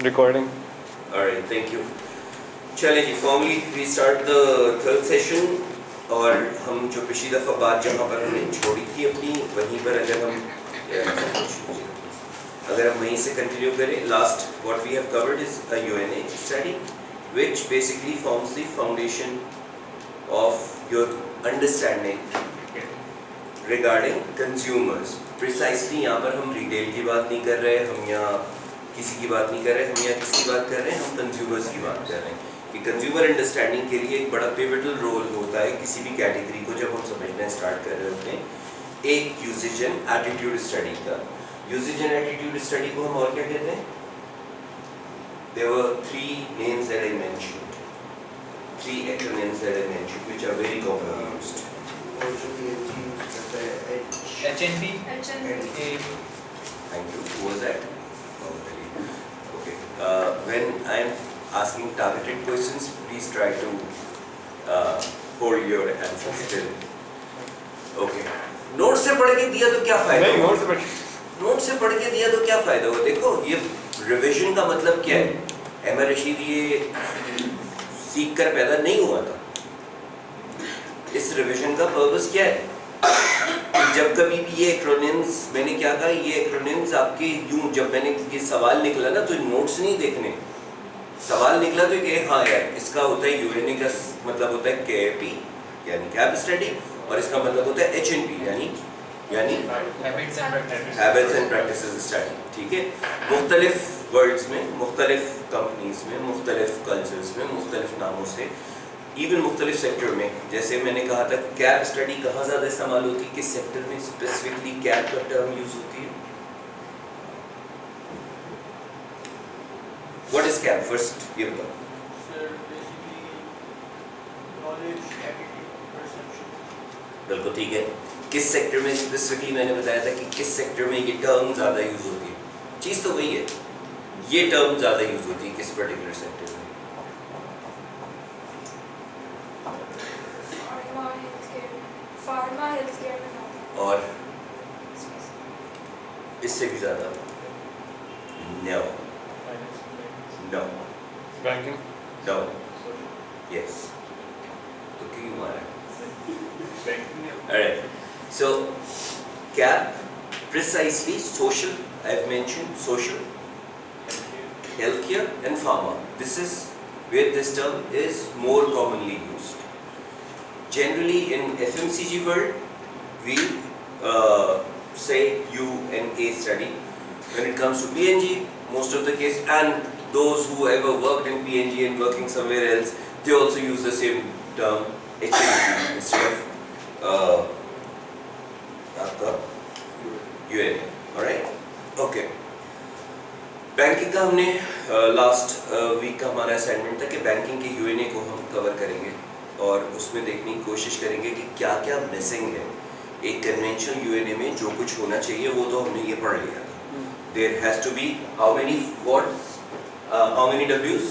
Recording. Alright, thank you. चलिए जी, formally we start the third session और हम जो पिछली दफ़ा बात जहाँ पर हमने छोड़ी थी अपनी वहीं पर अगर हम वहीं से continue करें, last what we have covered is a UNA study which basically forms the foundation of your understanding regarding consumers. Precisely यहाँ पर हम retail की बात नहीं कर रहे, हम यहाँ किसी की बात नहीं कर रहे, हम यहाँ किसकी बात कर रहे हैं, हम consumers की बात कर रहे हैं कि consumer understanding के लिए एक बड़ा pivotal role होता है किसी भी category को जब हम समझना start कर रहे होते हैं एक usage and attitude study का. Usage and attitude study को हम और क्या कहते हैं? There were three names that I mentioned, three acronyms that I mentioned which are very commonly used. HND. Thank you. Who was that? Okay. When I am asking targeted questions, please try to hold your answer still. Okay. Note से पढ़ के दिया तो क्या फायदा? नहीं, note से पढ़ के दिया तो क्या फायदा हो? देखो ये रिवीजन का मतलब क्या है? अहमद रशीद ये सीख कर पैदा नहीं हुआ था. इस रिवीजन का पर्पस क्या है? जब कभी भी ये एक्रोनिम्स मैंने क्या कहा, ये एक्रोनिम्स आपके यूं जब मैंने ये सवाल निकला ना तो नोट्स नहीं देखने, सवाल निकला तो कि हाँ यार इसका होता है यूएनए का मतलब होता है केपी यानी कैप स्टडी और इसका मतलब होता है एचएनपी यानी हैबिट्स एंड प्रैक्टिसेस स्टडी. ठीक है, मुख्तलिफ वर्ड्स में, मुख्तलिफ कंपनीज में, मुख्तलिफ कल्चर्स में, मुख्तलिफ नामों से, इवन मुख्तलिफ सेक्टर में. जैसे मैंने कहा था कैप स्टडी कहाँ ज़्यादा इस्तेमाल होती है, किस सेक्टर में स्पेसिफिकली कैप का टर्म यूज होती है? What is cap? फर्स्ट ये बताओ. बिल्कुल ठीक है. किस सेक्टर में स्पेसिफिकली मैंने बताया था कि किस सेक्टर में ये टर्म ज़्यादा यूज होती है? चीज़ तो वही है, ये टर्म ज़्यादा यूज होती है किस पर्टिकुलर सेक्टर में? फार्मा हेल्थकेयर में. और इससे भी ज़्यादा? No no Banking. No yes. तो क्यों मारा? Alright. So CAP precisely social. I've mentioned social, healthcare, and pharma. This is where this term is more commonly used. Generally in FMCG world, we say UNA study. When it comes to PNG, most of the case, and those who ever worked in PNG and working somewhere else, they also use the same term HND instead of आपका UNA. Alright? Okay. Banking का हमने last week का हमारा assignment था कि banking के UNA को हम कवर करेंगे और उसमें देखने की कोशिश करेंगे कि क्या क्या मिसिंग है. एक कन्वेंशनल UNA में जो कुछ होना चाहिए वो तो हमने ये पढ़ लिया था. There has to be how many words? How many W's?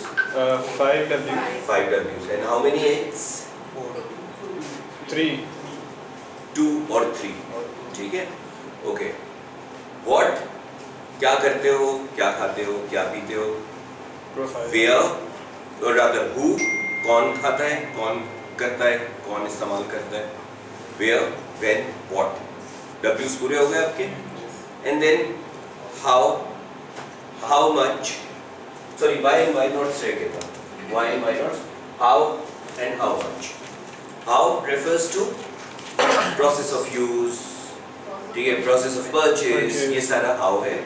5 W. 5 W's. And how many X? 3. 2 और 3. ठीक है? Okay. What? क्या करते हो? क्या खाते हो? क्या पीते हो? Profile. Where? और rather who? कौन खाता है? कौन करता है? कौन इस्तेमाल करता है? Where? When? What? W's पूरे हो गए आपके? And then how? How much? Sorry, why and why not say it? Why and why not? How and how much? How refers to process of use, ठीक है, process of purchase, ये सारा how है.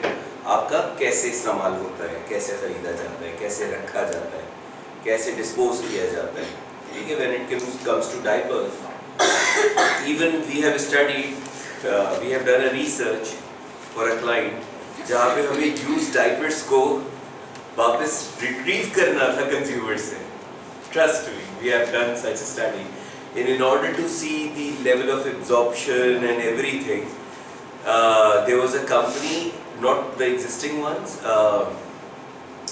आपका कैसे इस्तेमाल होता है, कैसे खरीदा जाता है, कैसे रखा जाता है, कैसे डिस्पोज किया जाता है. ठीक है, when it comes to diapers, even we have studied, we have done a research for a client जहाँ पे हमें used diapers को वापस retrieve करना था consumer से. Trust me, we have done such a study. And in order to see the level of absorption and everything, there was a company, not the existing ones,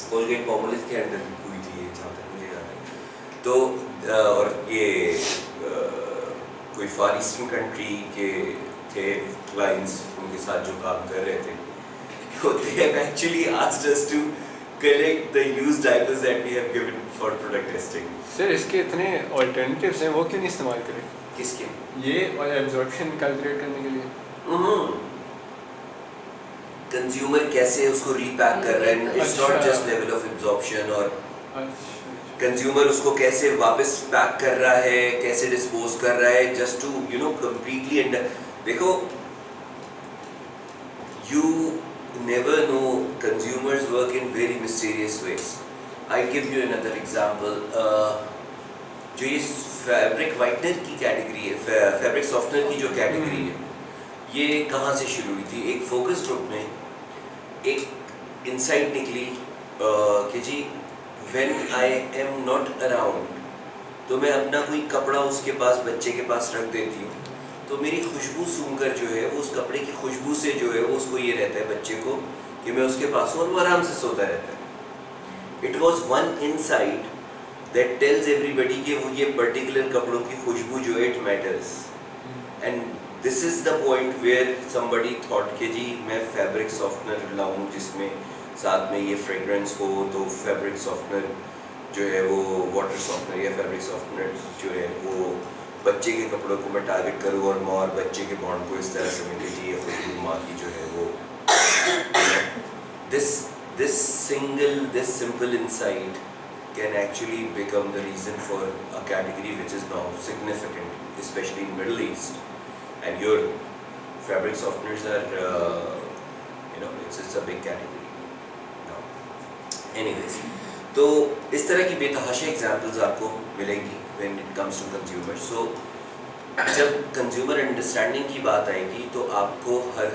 Colgate-Palmolive के अंदर हुई थी ये जहाँ तक मुझे याद है. तो और ये कोई फार ईस्टर्न कंट्री के थे क्लाइंट्स, उनके साथ जो काम कर रहे थे. So they have actually asked us to collect the used diapers that we have given for product testing. Sir इसके इतने alternatives हैं वो क्यों नहीं इस्तेमाल करें किसके? ये और absorption calculate करने के लिए कंज्यूमर कैसे उसको रीपैक कर रहा है, इट्स नॉट अच्छा। जस्ट लेवल ऑफ एब्जॉर्प्शन, और अच्छा कंज्यूमर उसको कैसे वापस पैक कर रहा है, कैसे डिस्पोज कर रहा है, just to you know completely and देखो you never know, consumers work in very mysterious ways. I'll give you another example. जो ये फैब्रिक वाइटनर की कैटेगरी है, फैब्रिक सॉफ्टनर की जो कैटेगरी है, ये कहाँ से शुरू हुई थी? एक फोकस ग्रुप में एक इंसाइट निकली कि जी when I am not around तो मैं अपना कोई कपड़ा उसके पास, बच्चे के पास रख देती हूँ, तो मेरी खुशबू सूंघकर जो है वो उस कपड़े की खुशबू से जो है वो उसको ये रहता है बच्चे को कि मैं उसके पास हूँ, और वो आराम से सोता रहता है. It was one insight that tells everybody कि वो ये पर्टिकुलर कपड़ों की खुशबू जो है it matters. And this is the point where somebody thought कि जी मैं फैब्रिक सॉफ्टनर लाऊं जिसमें साथ में ये फ्रेग्रेंस हो, तो फैब्रिक सॉफ्टनर जो है वो वाटर सॉफ्टनर या फैब्रिक सॉफ्टनर जो है वो बच्चे के कपड़ों को मैं टारगेट करूँ और माँ और बच्चे के बॉन्ड को इस तरह से मिले कि ये खुशबू माँ की जो है वो this simple insight can actually become the reason for a category which is now significant, especially in Middle East. And your fabric softeners are, it's a big category now. Anyways, तो इस तरह की बेतहाशा एग्जाम्पल्स आपको मिलेंगी when it comes to consumers. So जब consumer understanding की बात आएगी तो आपको हर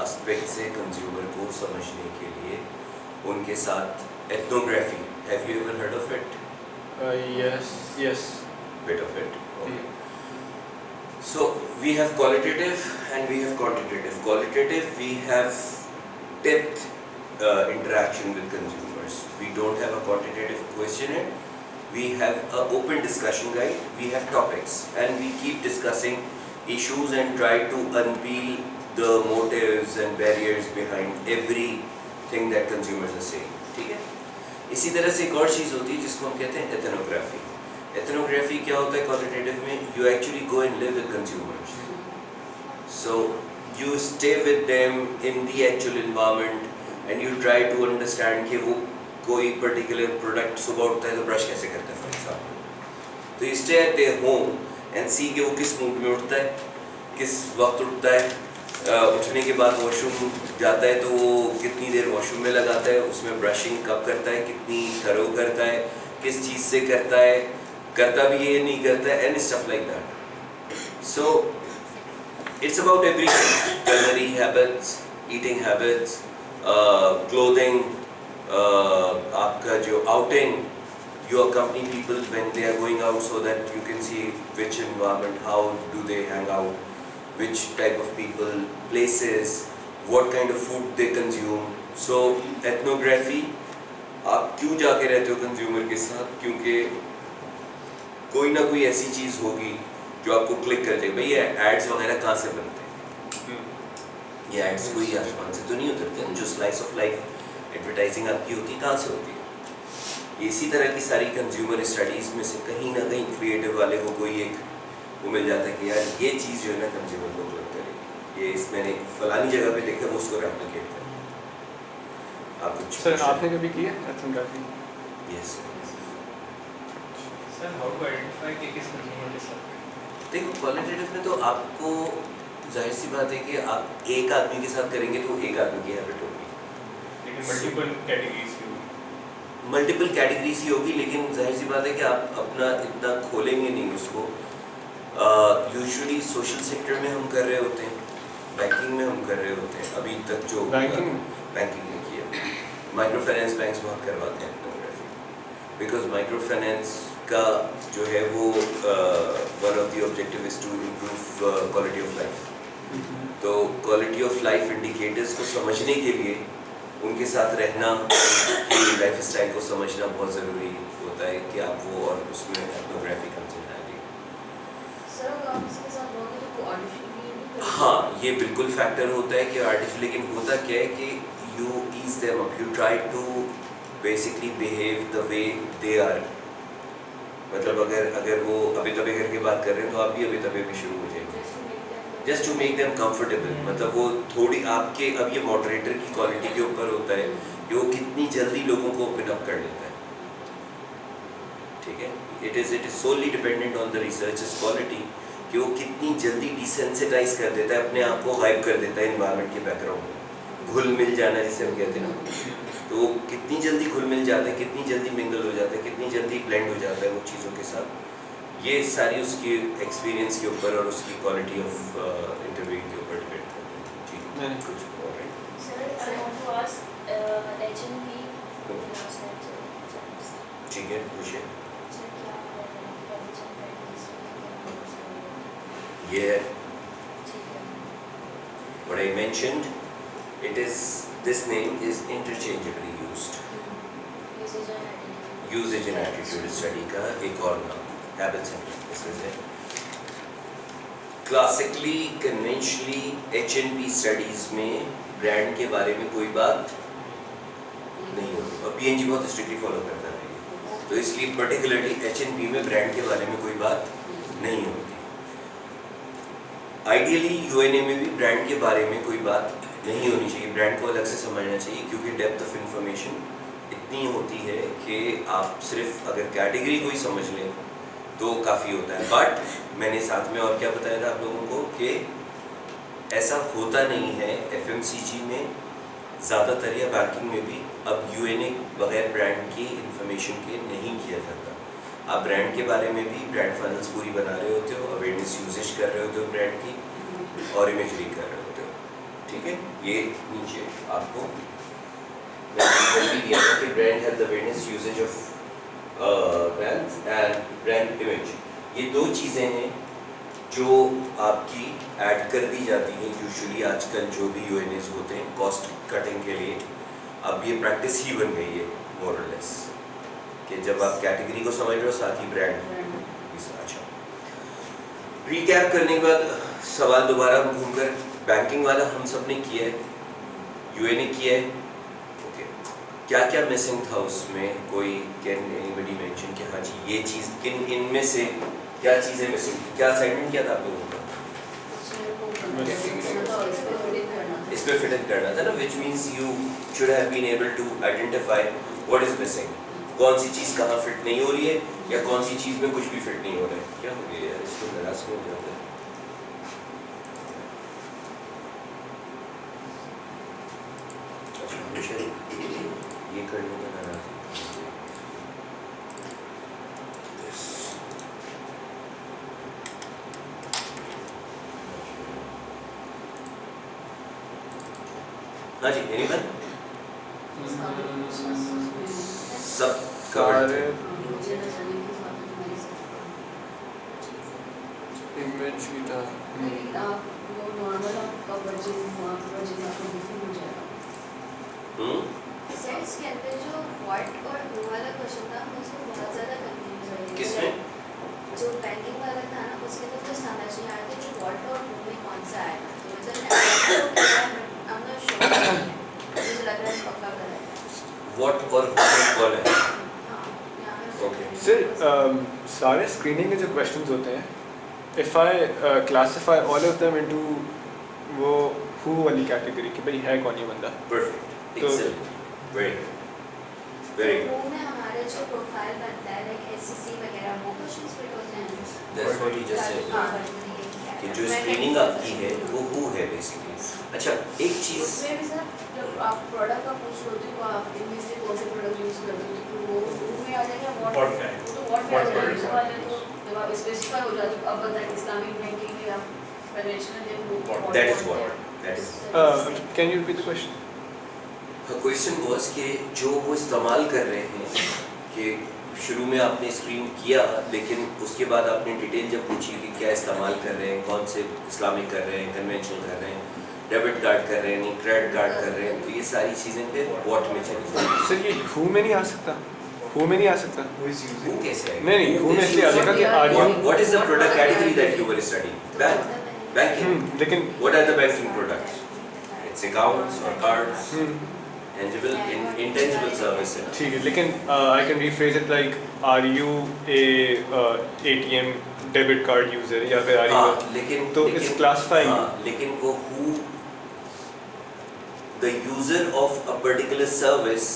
एस्पेक्ट से कंज्यूमर को समझने के लिए उनके साथ ethnography, have you ever heard of it? yes Bit of it. Okay. So we have qualitative and we have quantitative. Qualitative, we have depth interaction with consumers. We don't have a quantitative questionnaire. We have an open discussion guide. We have topics and we keep discussing issues and try to unpeel the motives and barriers behind everything that consumers are saying. ठीक है? इसी तरह से एक और चीज़ होती है जिसको हम कहते हैं एथनोग्राफी. एथनोग्राफी क्या होता है क्वालिटेटिव में? You actually go and live with consumers. So you stay with them in the actual environment and you try to understand कि वो कोई पर्टिकुलर प्रोडक्ट सुबह उठता है तो ब्रश कैसे करता है फॉर एग्जाम्पल, तो you stay at there home and see कि वो किस मूड में उठता है, किस वक्त उठता है, उठने के बाद वॉशरूम जाता है तो वो कितनी देर वॉशरूम में लगाता है, उसमें ब्रशिंग कब करता है, कितनी थरो करता है, किस चीज़ से करता है, करता भी है नहीं करता है, and stuff like that. So it's about everything, culinary habits, eating habits, clothing, आपका जो outing, you accompany people when they are going out so that you can see which environment, how do they hang out, which type of people, places, what kind of food they consume. So ethnography, आप क्यों जाके रहते हो consumer के साथ? क्योंकि कोई ना कोई ऐसी चीज़ होगी जो आपको क्लिक कर जाए. भाई ये एड्स वगैरह कहाँ से बनते हैं? ये एड्स कोई आसमान से तो नहीं उतरते हैं. जो स्लाइस ऑफ लाइफ एडवर्टाइजिंग आपकी होती है कहाँ से होती है? इसी तरह की सारी कंज्यूमर स्टडीज़ में से कहीं ना कहीं क्रिएटिव वाले को कोई एक वो मिल जाता है कि यार ये चीज़ जो है ना कंज्यूमर को क्लिक करेगी, ये इस मैंने फलानी जगह पे देखा, वो उसको रेप्लिकेट करें. आप कुछ सर आपने कभी किया ethnography? Yes sir how to identify कि किस कंज्यूमर के साथ? देखो क्वालिटेटिव में तो आपको जाहिर सी बात है कि आप एक आदमी के साथ करेंगे तो एक आदमी की हैबिट होगी, लेकिन मल्टीपल कैटेगरीज की होगी. मल्टीपल कैटेगरीज ही होगी, लेकिन जाहिर सी बात है कि आप अपना इतना खोलेंगे नहीं उसको. यूजुअली सोशल सेक्टर में हम कर रहे होते हैं, बैंकिंग में हम कर रहे होते हैं अभी तक जो बैंकिंग में किया. माइक्रो फाइनेंस बैंक्स बहुत करवाते हैं एथनोग्राफी, बिकॉज माइक्रो फाइनेंस का जो है वो one of the objective is to improve quality of life. तो क्वालिटी ऑफ लाइफ इंडिकेटर्स को समझने के लिए उनके साथ रहना, कि लाइफ स्टाइल को समझना बहुत ज़रूरी होता है कि आप वो और उसमें एथनोग्राफी कंसिडर करें. सर अगर आप इसके साथ रहोगे तो आर्टिफिशियली नहीं करेंगे? हाँ, ये बिल्कुल फैक्टर होता है कि आर्टिफिशियल, लेकिन होता क्या है कि you ease them up, you try to basically behave the way they are. मतलब अगर वो अभी तबे करके बात कर रहे हैं तो आप भी अभी तबे में शुरू हो जाएंगे, just to make them comfortable. मतलब वो थोड़ी आपके, अब ये मॉडरेटर की क्वालिटी के ऊपर होता है कि वो कितनी जल्दी लोगों को ओपन अप कर लेता है, ठीक है। It is solely dependent on the researchers quality कि वो कितनी जल्दी डिसेंसिटाइज कर देता है, अपने आप को गायब कर देता है इन्वायरमेंट के बैकग्राउंड में। घुल मिल जाना जिसे हम कहते हैं ना, तो वो कितनी जल्दी घुल मिल जाते हैं, कितनी जल्दी मिंगल हो जाता है, कितनी जल्दी ब्लेंड हो जाता है वो चीज़ों के साथ। ये सारी उसकी एक्सपीरियंस के ऊपर और उसकी क्वालिटी ऑफ इंटरव्यू के ऊपर डिपेंड करता है। जी कुछ और है? Sir, I want to ask H&B last lecture. ठीक है, पूछिए। Sir, क्या है religion practice? ये है ठीक है. what I mentioned. This name is interchangeably used. Usage and attitude. Usage and attitude study का एक और नाम, हैबिट्स एंड प्रैक्टिसेस है। क्लासिकली कन्वेंशनली H&P स्टडीज में ब्रांड के बारे में कोई बात नहीं होती, और PNG बहुत स्ट्रिक्टली फॉलो करता है, तो इसलिए पर्टिकुलरली H&P में ब्रांड के बारे में कोई बात नहीं होती। आइडियली UNA में भी ब्रांड के बारे में कोई बात नहीं होनी चाहिए, ब्रांड को अलग से समझना चाहिए, क्योंकि डेप्थ ऑफ इंफॉर्मेशन इतनी होती है कि आप सिर्फ अगर कैटेगरी कोई समझ लें तो काफ़ी होता है। बट मैंने साथ में और क्या बताया था आप लोगों को कि ऐसा होता नहीं है FMCG में ज़्यादातर, या बैंकिंग में भी अब UNA बगैर ब्रांड की इंफॉर्मेशन के नहीं किया जाता। आप ब्रांड के बारे में भी ब्रांड फाइनल्स पूरी बना रहे होते हो, अवेयरनेस यूजेज कर रहे होते हो ब्रांड की, और इमेजरी कर रहे होते हो, ठीक है। ये नीचे आपको दिया है कि brand have the awareness usage of brands and brand image. ये दो चीज़ें हैं जो आपकी ऐड कर दी जाती हैं यूजुअली आजकल जो भी UNAs होते हैं कॉस्ट कटिंग के लिए। अब ये प्रैक्टिस ही बन गई है मोर और लेस, कि जब आप कैटेगरी को समझ रहे हो साथ ही ब्रांड। अच्छा, रिकैप करने के बाद सवाल दोबारा घूमकर, बैंकिंग वाला हम सब ने किया है, UNA किया है, ओके। क्या क्या मिसिंग था उसमें? कोई कैन एनीबडी मेंशन कि हाँ जी ये चीज़, इनमें से क्या चीज़ें मिसिंग थी? क्या असाइनमेंट किया था आप लोगों का? इस पे फिट इन करना था ना, which means you should have been able to identify what is missing, कौन सी चीज़ कहाँ फिट नहीं हो रही है, या कौन सी चीज़ में कुछ भी फिट नहीं हो रहा है। क्या हो गया यार, इसको नाराज क्यों हो जाता है? अच्छा, ये करने का नाराज हाँ जी, एनीवन? सब कवर थे। इमेज भी था। सर, इसके अंदर जो व्हाट और हु वाला क्वेश्चन था उसमें बहुत ज़्यादा कंफ्यूजन है। किसमें? जो बैंकिंग वाला था ना उसके अंदर तो समझ नहीं आ रहा था कि व्हाट और हु में कौन सा आएगा, तो मतलब I'm not sure, मुझे लग रहा है पक्का कर रहा है। व्हाट और कौन है? हाँ, यहाँ पे ओके। सर सारे स्क्रीनिंग के जो क्वेश्चंस होते हैं, if I classify all of them into वो हु वाली कैटेगरी कि भाई है कौन ये बंदा, परफेक्ट, तो एक्सेलेंट, वेरी वेरी गुड। वो में हमारे जो प्रोफाइल बनता है लाइक SCC वगैरह वो क्वेश्चंस फिट होते हैं। That's what you just said, कि जो स्क्रीनिंग आपकी है वो हु है बेसिकली। अच्छा, एक चीज़ उसमें भी सर जब आप प्रोडक्ट का पूछ रहे होते हो आप इनमें से कौन से प्रोडक्ट यूज़ करते हो, तो वो में आ जाएगा What का है? तो व्हाट में आ What जाएगा product सवाल है। तो जब आप स्पेसिफाई हो जाते हो अब बताएं इस्लामिक बैंकिंग या कन्वेंशनल या वो that is what that is can you repeat the question? Question was कि जो वो इस्तेमाल कर रहे हैं, कि शुरू में आपने स्क्रीन किया लेकिन उसके बाद आपने डिटेल जब पूछी कि क्या इस्तेमाल कर रहे हैं, कौन से इस्लामिक कर रहे हैं, कन्वेंशनल कर रहे हैं, डेबिट कार्ड कर रहे हैं, नहीं क्रेडिट कार्ड कर रहे हैं, तो ये सारी चीज़ें फिर व्हाट में चली जाएंगी। सर ये हु में नहीं आ सकता, हु में नहीं आ सकता। वो कैसे आएगा? नहीं हु में इसलिए आ जाएगा कि are you What is the product category that you were studying? Banking. लेकिन What are the banking products? It's accounts or cards. tangible intangible service है। ठीक है, लेकिन I can rephrase it like, are you a ATM debit card user या फिर are you हाँ, लेकिन तो it's classifying हाँ, लेकिन वो who the user of a particular service,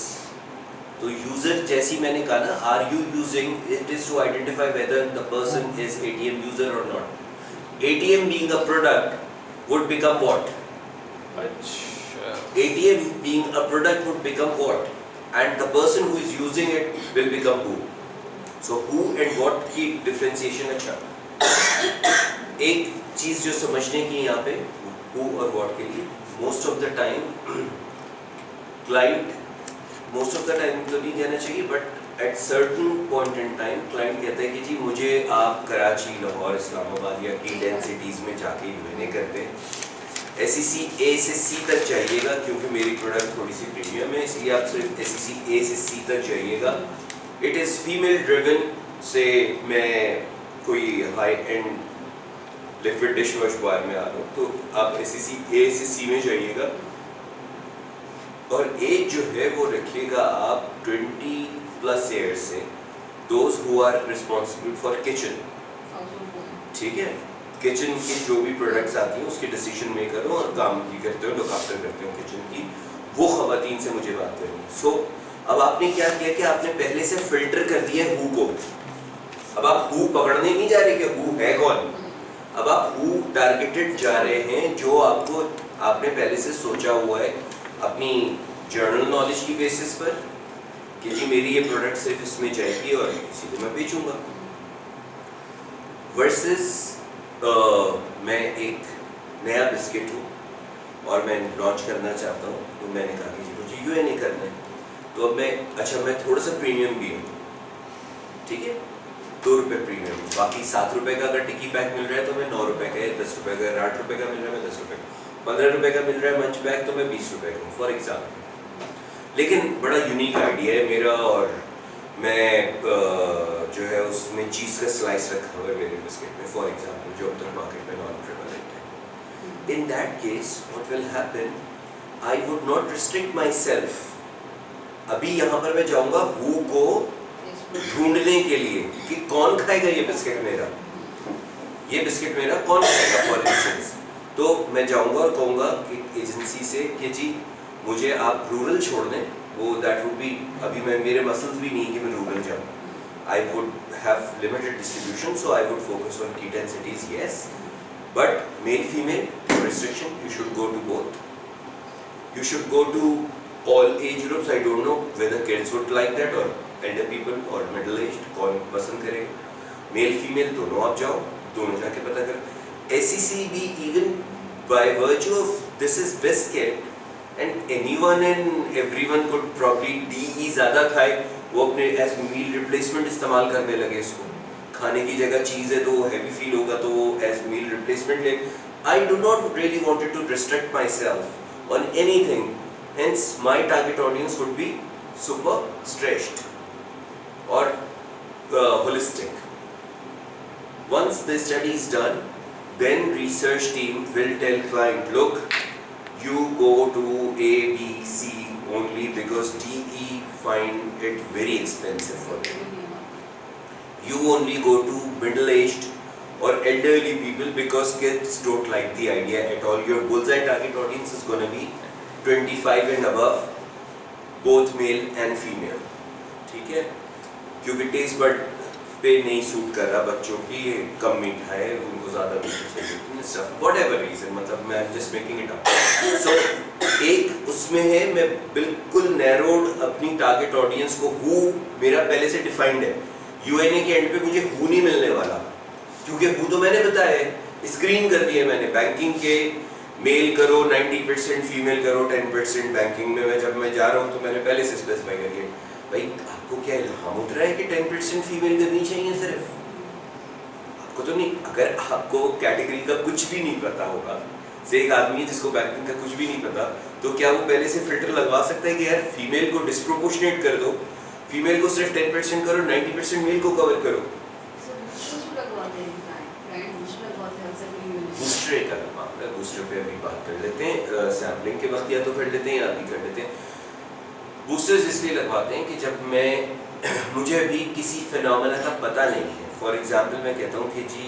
तो user जैसी मैंने कहा ना, are you using it is to identify whether the person is ATM user or not. ATM being a product would become what? अच्छा ATM being a product would become what? And the person who is using it will become who. So who and what की differentiation अच्छा। एक चीज जो समझने की यहाँ पे who और what के लिए, most of the time client, most of the time तो नहीं कहना चाहिए, but at certain point in time client कहता है कि जी मुझे आप कराची, लाहौर, इस्लामाबाद या की डेंसिटीज में जाके यूएनए करते हैं, SEC A से C तक जाइएगा क्योंकि मेरी प्रोडक्ट थोड़ी सी प्रीमियम है, इसलिए आप सिर्फ SEC A से C तक जाइएगा। इट इज़ फीमेल ड्रिवन, से मैं कोई high and liquid dish wash bar में आ रहा हूँ तो आप SEC A से C में जाइएगा, और एज जो है वो रखिएगा आप 20+ ईयर्स से, those who are responsible for kitchen, ठीक है, किचन की जो भी प्रोडक्ट्स आती हैं उसके डिसीजन मेकर हो और काम भी करते हो, लुक आफ्टर करते हो किचन की, वो खवातीन से मुझे बात करनी। सो अब आपने क्या किया कि आपने पहले से फिल्टर कर दिया हु को, अब आप हु पकड़ने नहीं जा रहे कि हु है कौन, अब आप हु टारगेटेड जा रहे हैं जो आपको आपने पहले से सोचा हुआ है अपनी जर्नल नॉलेज की बेसिस पर कि जी मेरी ये प्रोडक्ट सिर्फ इसमें जाएगी और इसी को मैं बेचूंगा, वर्सेस मैं एक नया बिस्किट हूँ और मैं लॉन्च करना चाहता हूँ, तो मैंने कहा कि जी मुझे यूएनए करना है, तो अब मैं थोड़ा सा प्रीमियम भी हूँ, ठीक है, 2 रुपये प्रीमियम, बाकी 7 रुपये का अगर टिक्की पैक मिल रहा है तो मैं 9 रुपये का, 10 रुपये का, 8 रुपये का मिल रहा है मैं 10 रुपये का, 15 रुपये का मिल रहा है मंच बैग तो मैं 20 रुपये का हूँ फॉर एग्जाम्पल। लेकिन बड़ा यूनिक आइडिया है मेरा, और मैं जो है उसमें चीज़ का स्लाइस रखा हुआ है मेरे बिस्किट में फॉर एग्जाम्पल, जो अब तक मार्केट में नॉन प्रेवलेंट है। In that case what will happen, I would not restrict my self. अभी यहाँ पर मैं जाऊँगा हु को ढूंढने के लिए कि कौन खाएगा ये बिस्किट मेरा, ये बिस्किट मेरा कौन खाएगा फॉर इंस्टेंस, तो मैं जाऊँगा और कहूँगा कि एजेंसी से कि जी मुझे आप रूरल छोड़ दें, वो दैट वुड बी, अभी मैं मेरे मसल्स भी नहीं कि मैं रूरल जाऊँ, I would have limited distribution, so I would focus on key densities, yes, but male female restriction, you should go to both, you should go to all age groups. I don't know whether kids would like that or elder people or middle aged, कौन पसंद करेगा, male female दोनों आप जाओ, दोनों जाके पता कर। SEC भी even by virtue of this is biscuit and anyone and everyone could probably DE ज़्यादा खाए, वो अपने as meal replacement इस्तेमाल करने लगे इसको, खाने की जगह चीज़ है तो हैवी फील होगा तो वो as meal replacement ले। I do not really wanted to restrict myself on anything, hence my target audience would be super stretched or holistic. Once the study is done, then research team will tell client, look, you go to A, B, C only because DE find it very expensive for them. You only go to middle-aged or elderly people because kids don't like the idea at all. Your bullseye target audience is going to be 25 and above, both male and female. ठीक है? क्योंकि taste bud पे नहीं suit कर रहा बच्चों की, कम मीठा है, उनको ज़्यादा मीठा चाहिए, stuff, whatever reason, मतलब मैं just making it up. So एक उसमें है, मैं बिल्कुल narrowed अपनी target audience को, who मेरा पहले से defined है, UNA के end पे मुझे who नहीं मिलने वाला, क्योंकि वो तो मैंने बताया है, स्क्रीन कर दिया मैंने, बैंकिंग के मेल करो 90%, फीमेल करो 10%, बैंकिंग में जब मैं जा रहा हूँ तो मैंने पहले से स्पेसिफाई कर दिया, भाई आपको क्या इल्हाम उठ रहा है कि 10% फीमेल करनी चाहिए सिर्फ, आपको तो नहीं, अगर आपको कैटेगरी का कुछ भी नहीं पता होगा, से एक आदमी है जिसको बैंकिंग का कुछ भी नहीं पता, तो क्या वो पहले से फिल्टर लगवा सकता है कि यार फीमेल को डिस्प्रोपोर्शनेट कर दो, फीमेल को सिर्फ 10% करो, 90% मेल को कवर करो। दूसरे का मामला, दूसरे पे अभी बात कर लेते हैं, सैम्पलिंग के वक्त या तो कर लेते हैं या अभी कर लेते हैं। बूस्टर्स इसलिए लगवाते हैं कि जब मुझे अभी किसी फिनोमेना का पता नहीं है, फॉर एग्जांपल मैं कहता हूँ कि जी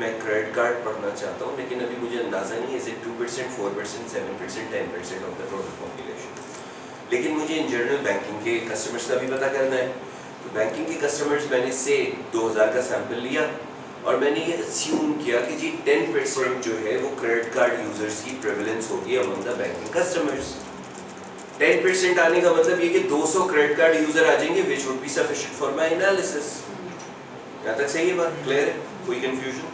मैं क्रेडिट कार्ड पढ़ना चाहता हूँ लेकिन अभी मुझे अंदाज़ा नहीं है is it 2%, 4%, 7%, 10% of the total population, लेकिन मुझे इन जनरल बैंकिंग के कस्टमर्स का भी पता करना है। तो बैंकिंग के कस्टमर्स मैंने से 2000 का सैंपल लिया और मैंने ये अस्यूम किया कि जी 10% जो है वो क्रेडिट कार्ड यूजर्स की प्रेवलेंस होगी अमंग द बैंकिंग कस्टमर्स। 10% आने का मतलब ये कि 200 क्रेडिट कार्ड यूजर आ जाएंगे which would be sufficient for my analysis. यहाँ तक सही है बात, क्लियर है, कोई confusion?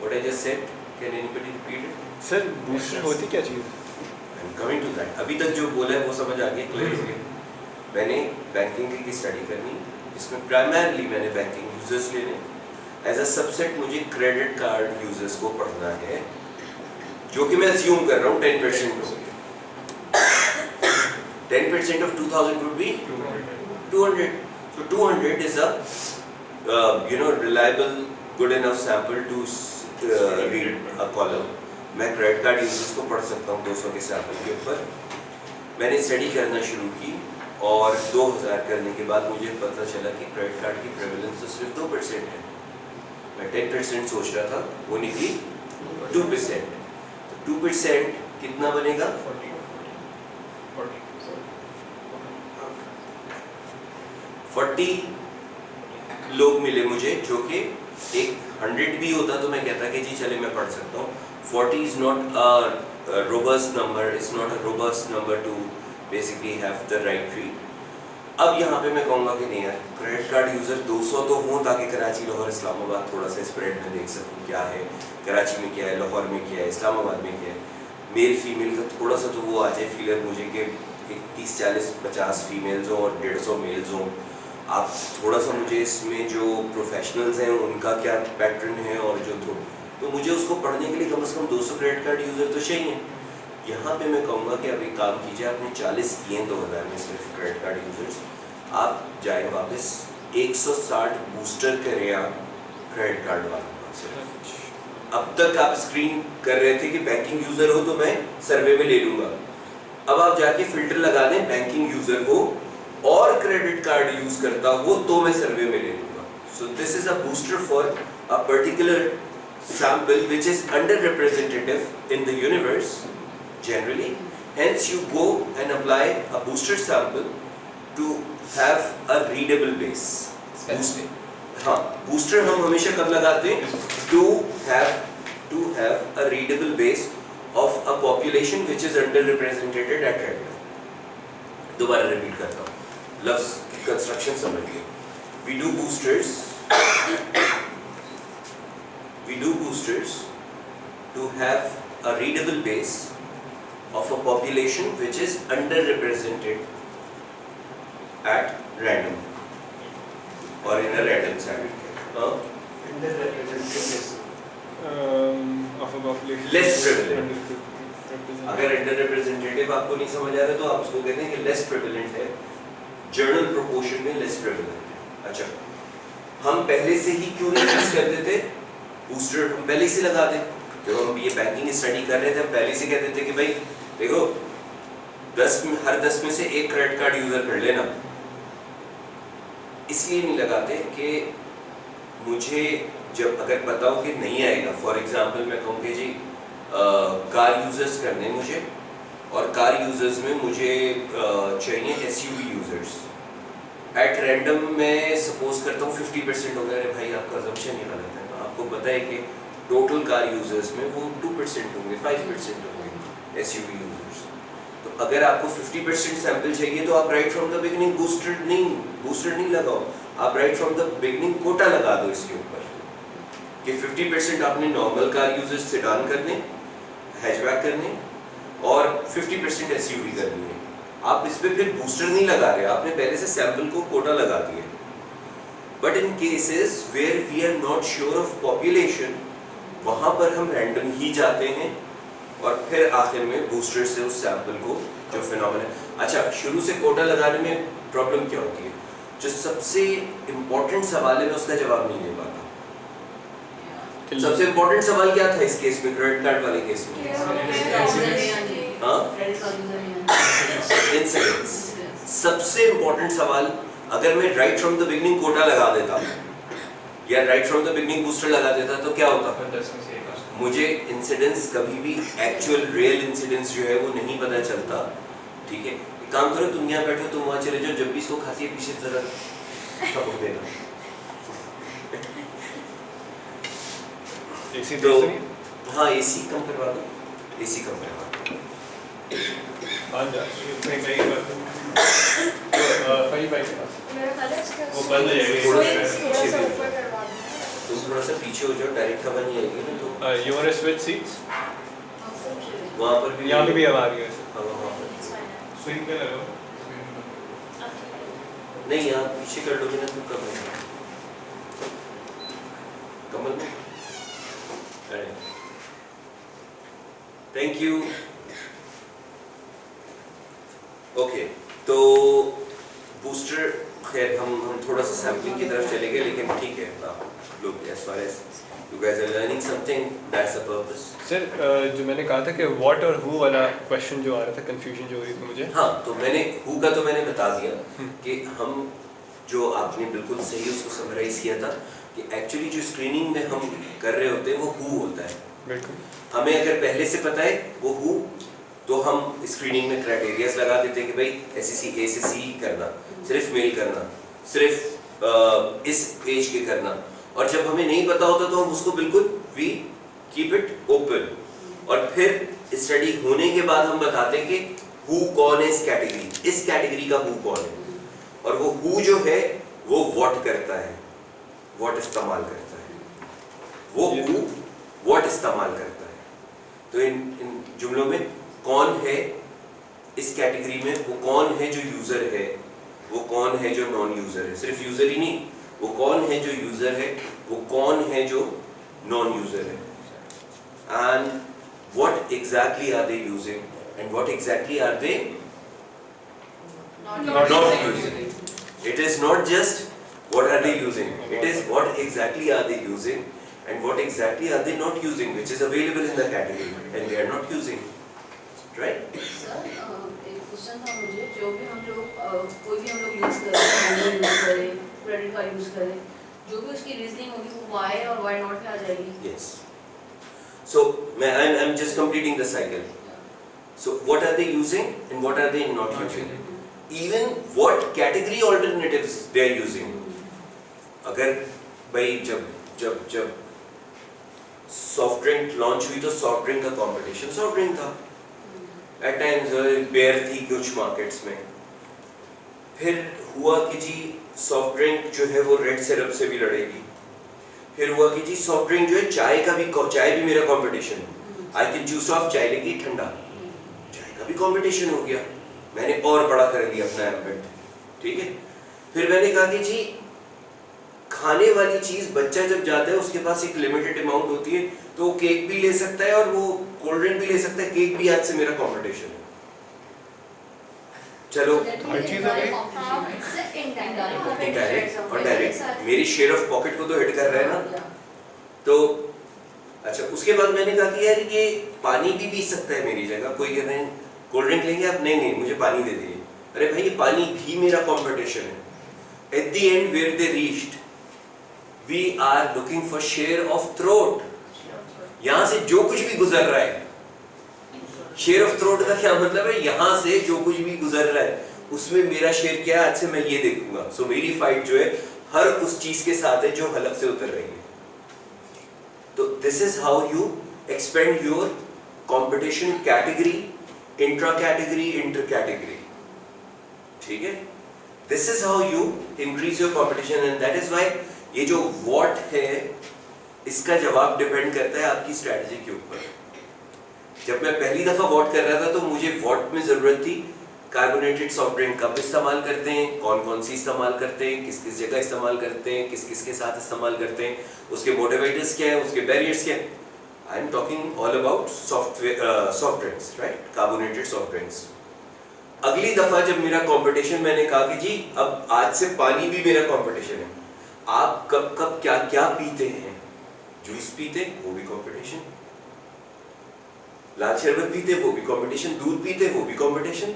What I just said, can anybody repeat it? Sir booster होती क्या चीज़? I am coming to that. अभी तक जो बोला है वो समझ आ गया, क्लियर हो गया? मैंने बैंकिंग की स्टडी करनी जिसमें प्राइमरली मैंने बैंकिंग यूजर्स लेने, एज अ सबसेट मुझे क्रेडिट कार्ड यूजर्स को पढ़ना है जो कि मैं अस्यूम कर रहा हूँ 10% हो गया। 10% of 2000 would be 200. So 200 is a reliable, good enough sample to read a column. मैं क्रेडिट कार्ड यूजर्स को पढ़ सकता हूँ 200 के सैंपल के ऊपर। मैंने स्टडी करना शुरू की और 2000 करने के बाद मुझे पता चला कि क्रेडिट कार्ड की प्रेवलेंस तो सिर्फ 2% है। मैं 10% सोच रहा था, वो निकली 2%। तो 2% कितना बनेगा? 40 लोग मिले मुझे जो कि एक 100 भी होता तो मैं कहता कि जी चले मैं पढ़ सकता हूँ। 40 is not a robust number, it's not a robust number to basically have the right treat. अब यहाँ पे मैं कहूँगा कि नहीं यार, क्रेडिट कार्ड यूज़र 200 तो हों ताकि कराची, लाहौर, इस्लामाबाद थोड़ा सा स्प्रेड में देख सकूँ क्या है, कराची में क्या है, लाहौर में क्या है, इस्लामाबाद में क्या है, मेल फीमेल का थोड़ा सा तो वो आ जाए फीलर मुझे कि 30, 40, 50 फीमेल्स हों और 150 मेल्स हों। आप थोड़ा सा मुझे इसमें जो प्रोफेशनल्स हैं उनका क्या पैटर्न है और जो तो मुझे उसको पढ़ने के लिए कम से कम 200 क्रेडिट कार्ड यूज़र तो चाहिए। यहाँ पे मैं कहूँगा कि अब एक काम कीजिए, आपने 40 किए 2000 में सिर्फ क्रेडिट कार्ड यूजर्स, आप जाए वापस 160 बूस्टर करें आप क्रेडिट कार्ड वालों से। अब तक आप स्क्रीन कर रहे थे कि बैंकिंग यूज़र हो तो मैं सर्वे में ले लूँगा, अब आप जाके फिल्टर लगा दें बैंकिंग यूज़र हो और क्रेडिट कार्ड यूज़ करता हो तो मैं सर्वे में ले लूँगा। So this is a booster for a particular sample which is underrepresentative in the universe generally, hence you go and apply a booster sample to have a readable base. हाँ, booster हम हमेशा कब लगाते हैं? to have a readable base of a population which is underrepresented at random. दोबारा repeat करता हूँ, लफ्ज़ की कंस्ट्रक्शन समझिए। We do boosters to have a readable base of a population which is underrepresented at random or in a random sample. Of a population Less prevalent. अगर underrepresented आपको नहीं समझ आ रहा तो आप उसको कहते हैं कि less prevalent है, journal proportion में less prevalent है। अच्छा, हम पहले से ही क्यों नहीं यूज करते थे बूस्टर? हम पहले से लगा दें। जब हम ये बैंकिंग स्टडी कर रहे थे हम पहले से कहते थे कि भाई देखो हर 10 में से एक क्रेडिट कार्ड यूजर कर लेना। इसलिए नहीं लगाते कि मुझे जब अगर पता हो कि नहीं आएगा, फॉर एग्जांपल मैं कहूँ कि जी कार यूजर्स करने मुझे, और कार यूजर्स में मुझे चाहिए एसयूवी यूजर्स एट रैंडम। मैं सपोज करता हूँ 50% हो गया। अरे भाई आपका assumption ही गलत है, आपको पता है कि टोटल कार यूजर्स में वो 2% होंगे, 5% होंगे एसयूवी यूजर्स। तो अगर आपको 50% सैंपल चाहिए तो आप right from the beginning booster नहीं लगाओ, आप right from the beginning quota लगा दो इसके ऊपर कि 50% आपने नॉर्मल कार यूजर्स सेडान करने, हैचबैक करने और 50% एसयूवी करनी है। आप इस पे फिर बूस्टर नहीं लगा रहे, आपने पहले से सैंपल को कोटा लगा दिया। But in cases where we are not sure of population, वहाँ पर हम रैंडम ही जाते हैं और फिर आखिर में बूस्टर से उस सैंपल को जो फिनोमेना। अच्छा, शुरू से कोटा लगाने में प्रॉब्लम क्या होती है? जो सबसे इम्पोर्टेंट सवाल है मैं उसका जवाब नहीं दे पाता। सबसे इम्पोर्टेंट सवाल क्या था इस केस में, क्रेडिट कार्ड वाले केस में? हाँ, इंसिडेंट्स। सबसे इम्पोर्टेंट सवाल, अगर मैं right from the beginning quota लगा देता या right from the beginning booster लगा देता तो क्या होता? और 10 में से एक आता। मुझे इंसिडेंस कभी भी एक्चुअल रियल इंसिडेंस जो है वो नहीं पता चलता। ठीक है, एक काम करो, तुम यहाँ बैठो, तुम वहाँ चले जाओ, जब भी इसको खांसी है पीछे जरा ठोक देना। एसी तो तो नहीं हाँ, एसी कम करवा दो, एसी कम करवा दो। आ जा इसमें कई बार भाई भाई के पास मेरा ख्याल है इसका वो बंद हो जाएगी। थोड़ा सा ऊपर करवा देना। तुम थोड़ा सा पीछे हो जाओ, डायरेक्ट हवा नहीं आएगी ना, तो you want to switch seats? वहाँ पर भी यहाँ पे भी हवा आ रही है हवा वहाँ पर स्विंग पे लगाओ। नहीं, यहाँ पीछे कर लोगे ना तो कम है। कमल में अरे थैंक यू। ओके, तो बूस्टर, खैर हम थोड़ा सा सैम्पलिंग की तरफ चले गए, लेकिन ठीक है, लोग as far as you guys are learning something, that's the purpose. Sir जो मैंने कहा था कि व्हाट और हु वाला क्वेश्चन जो आ रहा था, कंफ्यूजन जो हो रही थी मुझे। हाँ, तो मैंने हु का तो मैंने बता दिया कि हम जो आपने बिल्कुल सही उसको समराइज किया था कि एक्चुअली जो स्क्रीनिंग में हम कर रहे होते हैं वो हु होता है। बिल्कुल। हमें अगर पहले से पता है वो हु, तो हम स्क्रीनिंग में क्राइटेरियाज लगा देते हैं कि भाई एसएससी ए से सी करना, सिर्फ मेल करना, सिर्फ इस एज के करना। और जब हमें नहीं पता होता तो हम उसको बिल्कुल वी कीप इट ओपन। और फिर स्टडी होने के बाद हम बताते हैं कि हु कौन है इस कैटेगरी, इस कैटेगरी का हु कौन है। और वो हु जो है वो व्हाट करता है, व्हाट इस्तेमाल करता है, वो हु व्हाट इस्तेमाल करता है। तो इन जुमलों में कौन है इस कैटेगरी में, वो कौन है जो यूजर है, वो कौन है जो नॉन यूजर है, सिर्फ यूजर ही नहीं, वो कौन है जो यूजर है, वो कौन है जो नॉन यूजर है, and what exactly are they using and what exactly are they not using. It is not just what are they using, it is what exactly are they using and what exactly are they not using, which is available in the category and they are not using, right? Sir एक question था मुझे, जो भी हम लोग कोई भी हम लोग यूज़ करें, मोबाइल यूज़ करें, क्रेडिट कार्ड यूज़ करें, जो भी उसकी रीजनिंग होगी वो वाई और वाई नॉट पे आ जाएगी। Yes. So I'm just completing the cycle. So what are they using and what are they not using? Even what category alternatives they are using. अगर भाई जब सॉफ्ट ड्रिंक लॉन्च हुई तो soft drink का competition soft drink था। Eight times bear थी कुछ markets में। फिर हुआ कि जी सॉफ्ट ड्रिंक जो है वो रेड सिरप से भी लड़ेगी। फिर हुआ कि जी सॉफ्ट ड्रिंक जो है चाय भी मेरा कंपटीशन है। आई कैन चूज ऑफ चाय लेगी ठंडा, चाय का भी कंपटीशन हो गया। मैंने और बड़ा कर दिया अपना एम्बिट, ठीक है। फिर मैंने कहा कि जी खाने वाली चीज, बच्चा जब जाता है उसके पास एक लिमिटेड अमाउंट होती है, तो वो केक भी ले सकता है और वो कोल्ड ड्रिंक भी ले सकता है, केक भी आज से मेरा कंपटीशन है। चलो हर चीज हो गई। इनडायरेक्ट और डायरेक्ट मेरी शेयर ऑफ पॉकेट को तो हिट कर रहा है ना। तो अच्छा, उसके बाद मैंने कहा कि यार ये पानी भी पी सकता है मेरी जगह। कोई कह रहे हैं कोल्ड ड्रिंक लेंगे आप, नहीं मुझे पानी दे दीजिए। अरे भाई ये पानी भी मेरा कंपटीशन है। At the end where they reached, we are looking for share of throat. यहाँ से जो कुछ भी गुजर रहा है, शेयर ऑफ थ्रोट का क्या मतलब है, यहाँ से जो कुछ भी गुजर रहा है उसमें मेरा शेयर क्या है, आज से मैं ये देखूंगा। सो मेरी फाइट जो है हर उस चीज के साथ है जो हलक से उतर रही है। तो this is how you expand your competition category, intra category, inter category, ठीक है। This is how you increase your competition and that is why ये जो व्हाट है इसका जवाब डिपेंड करता है आपकी स्ट्रेटजी के ऊपर। जब मैं पहली दफा व्हाट कर रहा था तो मुझे व्हाट में जरूरत थी कार्बोनेटेड सॉफ्ट ड्रिंक कब इस्तेमाल करते हैं, कौन कौन सी इस्तेमाल करते हैं, किस किस जगह इस्तेमाल करते हैं, किस किस के साथ इस्तेमाल करते हैं, उसके मोटिवेटर्स क्या है, उसके बैरियर्स क्या है। I am talking all about soft drinks, right, carbonated soft drinks. अगली दफा जब मेरा कंपटीशन, मैंने कहा कि जी अब आज से पानी भी मेरा कंपटीशन है। आप कब कब क्या क्या पीते हैं, जूस पीते वो भी कंपटीशन, लाल शरबत पीते वो भी कंपटीशन, दूध पीते वो भी कंपटीशन,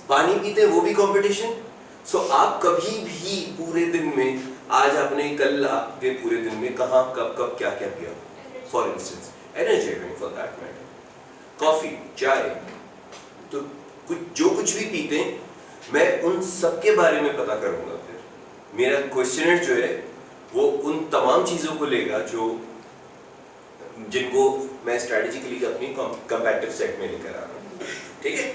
पानी पीते हैं वो भी कंपटीशन। सो आप कभी भी पूरे दिन में, आज आपने, कल आपके पूरे दिन में कहाँ कब कब क्या क्या पिया, for instance energy drink for that matter, coffee, चाय, तो जो कुछ भी पीते हैं मैं उन सब के बारे में पता करूंगा। फिर मेरा क्वेश्चनर जो है वो उन तमाम चीज़ों को लेगा जो जिनको मैं स्ट्रेटेजिकली अपनी कंपैटिटिव सेट में लेकर आ रहा हूँ, ठीक है।